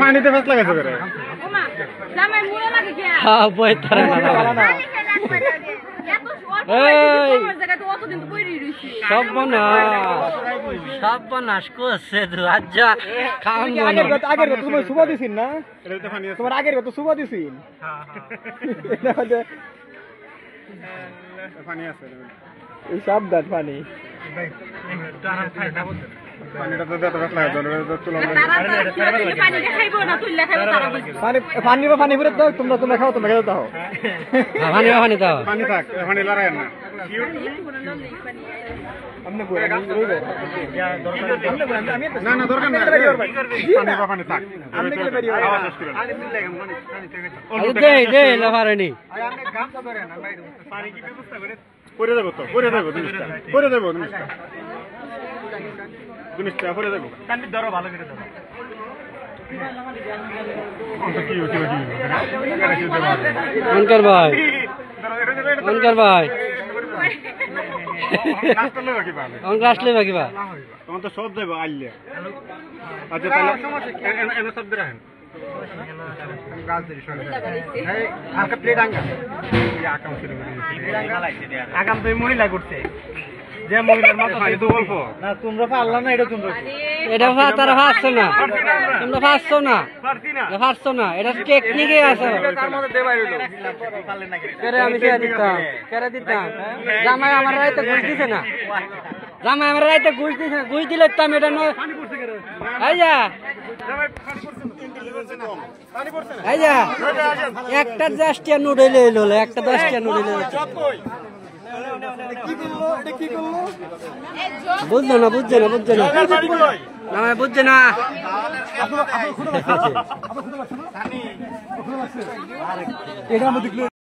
পানিতে ফেস লাগাইছো করে ওমা জামাই মুড়ে লাগে কি হ্যাঁ বই তারা না সব বনাস করছে আজ্জা খাওন আগের তুমি সুবা দিছিন না তোমার আগের তো সুবা দিছিন পানি আছে এই সব দাঁত পানি পানিটা তো দাঁত লাগা তো তুলো পানি খাইবো না তুইলা খাইবো তারা পানি পানি পুরো দাও তোমরা খাও তোমরা খেতে দাও পানি দাও পানি থাক পানি লড়াই না আমনে কই না না দরকার না পানি পানি থাক আমনে গেলে বেরিয়ে আওয়াজ আসছে পানি দিলে পানি থেকে দে লাভারনি আমনে গাম তো ধরে না ভাই পানি কি ব্যবস্থা করে করে দেব তো করে দেব জিনিসটা করে দেব জিনিসটা করে দেব কান্দি ধরো ভালো করে ধরো অনকর ভাই আসলে বাকি বা তখন তো সব দেবো আইলে আচ্ছা তাহলে সব দিয়ে রাখেন আগাম তো মহিলা করছে যে মহিলার মাথা তো গল্প না তোমরা পারলা না এটা তোমরা এটা তারা পারছো না তোমরা পারছো না এটা টেকনিকে আছে আমি দিতাম জামাই আমার রাইতে ঘুষ দিছে না ঘুষ দিলে তো আমি এটা একটা 10 টা নুডল হলো একটা 10 টা নুডল বুঝলো না বুঝছে না এটা